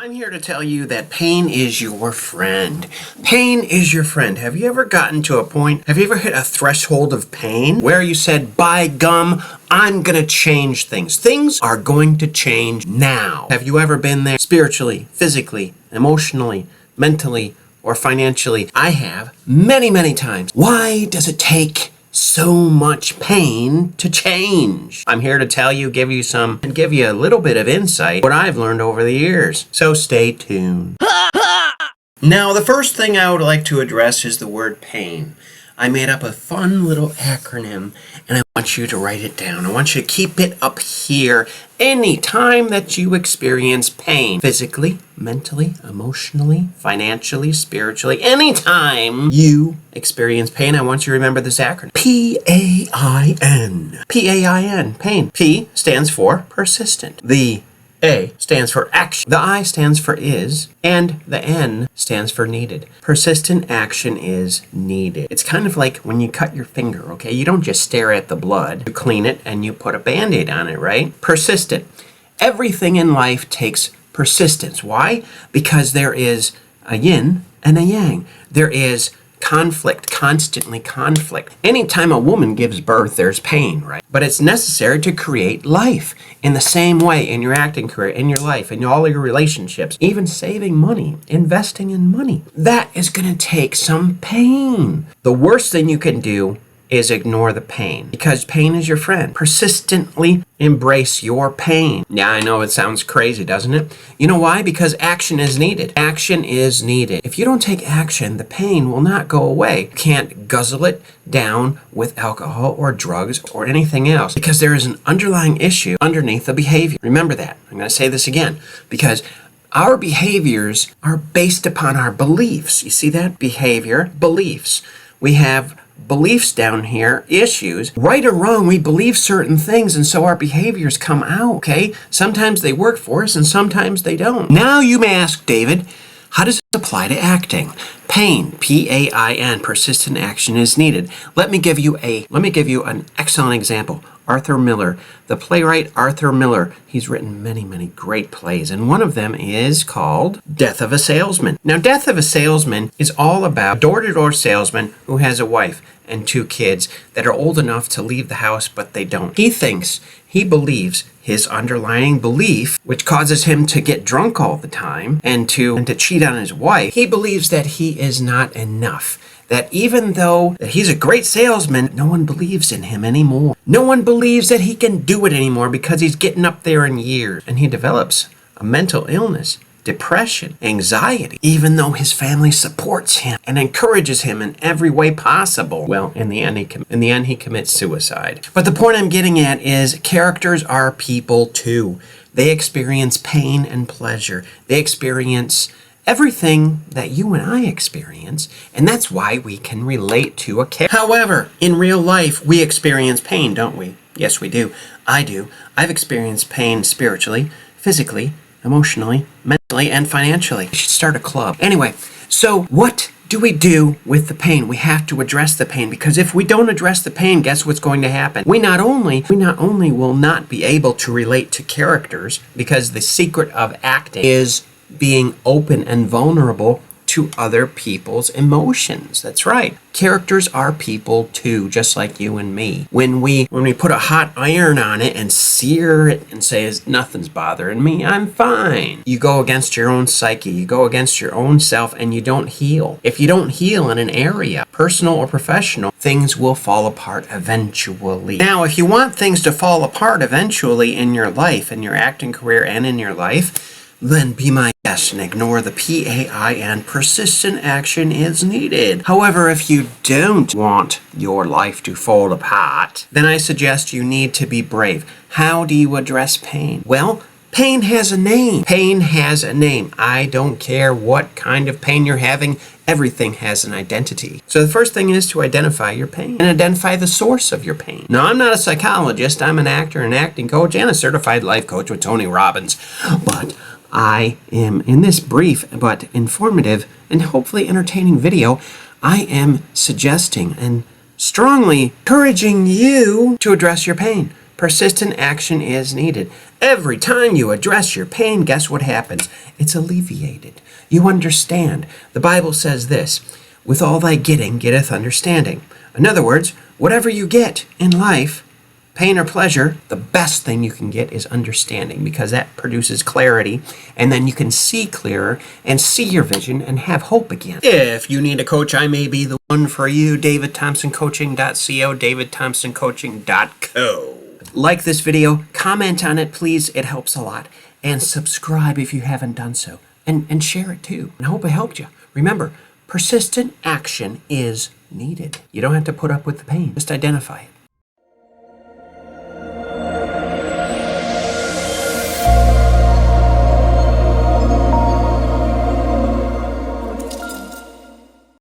I'm here to tell you that pain is your friend. Pain is your friend. Have you ever gotten to a point, have you ever hit a threshold of pain where you said, by gum, I'm gonna change things. Things are going to change now. Have you ever been there spiritually, physically, emotionally, mentally, or financially? I have many, many times. Why does it take so much pain to change? I'm here to tell you, give you a little bit of insight, what I've learned over the years. So stay tuned. Now, the first thing I would like to address is the word pain. I made up a fun little acronym, and I want you to write it down. I want you to keep it up here anytime that you experience pain. Physically, mentally, emotionally, financially, spiritually. Anytime you experience pain, I want you to remember this acronym. P-A-I-N. P-A-I-N. Pain. P stands for persistent. The A stands for action. The I stands for is, and the N stands for needed. Persistent action is needed. It's kind of like when you cut your finger, okay? You don't just stare at the blood. You clean it and you put a Band-Aid on it, right? Persistent. Everything in life takes persistence. Why? Because there is a yin and a yang. There is conflict, constantly conflict. Anytime a woman gives birth, there's pain, right? But it's necessary to create life. In the same way, in your acting career, in your life, in all your relationships, even saving money, investing in money, that is going to take some pain. The worst thing you can do is ignore the pain, because pain is your friend. Persistently embrace your pain. Yeah, I know it sounds crazy, doesn't it? You know why? Because action is needed. Action is needed. If you don't take action, the pain will not go away. You can't guzzle it down with alcohol or drugs or anything else, because there is an underlying issue underneath the behavior. Remember that. I'm going to say this again, because our behaviors are based upon our beliefs. You see that? Behavior, beliefs. We have beliefs down here, issues. Right or wrong, we believe certain things, and so our behaviors come out, okay? Sometimes they work for us, and sometimes they don't. Now you may ask, David, how does it apply to acting? Pain, P-A-I-N, persistent action is needed. Let me give you an excellent example. Arthur Miller, the playwright Arthur Miller. He's written many, many great plays, and one of them is called Death of a Salesman. Now, Death of a Salesman is all about a door-to-door salesman who has a wife and 2 kids that are old enough to leave the house, but they don't. He believes his underlying belief, which causes him to get drunk all the time and to cheat on his wife. He believes that he is not enough. That even though that he's a great salesman, no one believes in him anymore. No one believes that he can do it anymore because he's getting up there in years. And he develops a mental illness, depression, anxiety, even though his family supports him and encourages him in every way possible. Well, in the end, he commits suicide. But the point I'm getting at is characters are people too. They experience pain and pleasure. They experience everything that you and I experience, and that's why we can relate to a character. However, in real life, we experience pain, don't we? Yes, we do. I do. I've experienced pain spiritually, physically, emotionally, mentally, and financially. I should start a club. Anyway, so what do we do with the pain? We have to address the pain, because if we don't address the pain, guess what's going to happen? We not only will not be able to relate to characters, because the secret of acting is being open and vulnerable to other people's emotions. That's right. Characters are people too, just like you and me. When we put a hot iron on it and sear it and say, nothing's bothering me, I'm fine. You go against your own psyche, you go against your own self, and you don't heal. If you don't heal in an area, personal or professional, things will fall apart eventually. Now, if you want things to fall apart eventually in your life, in your acting career and in your life, then be my guest and ignore the P-A-I-N. Persistent action is needed. However, if you don't want your life to fall apart, then I suggest you need to be brave. How do you address pain? Well, pain has a name. Pain has a name. I don't care what kind of pain you're having. Everything has an identity. So the first thing is to identify your pain and identify the source of your pain. Now, I'm not a psychologist. I'm an actor, an acting coach, and a certified life coach with Tony Robbins. But I am, in this brief but informative and hopefully entertaining video, I am suggesting and strongly encouraging you to address your pain. Persistent action is needed. Every time you address your pain, guess what happens? It's alleviated. You understand. The Bible says this, with all thy getting, getteth understanding. In other words, whatever you get in life, pain or pleasure, the best thing you can get is understanding, because that produces clarity, and then you can see clearer and see your vision and have hope again. If you need a coach, I may be the one for you. David Thompson Coaching.co, David Thompson Coaching.co. Like this video, comment on it, please. It helps a lot. And subscribe if you haven't done so. And share it too. And I hope it helped you. Remember, persistent action is needed. You don't have to put up with the pain. Just identify it.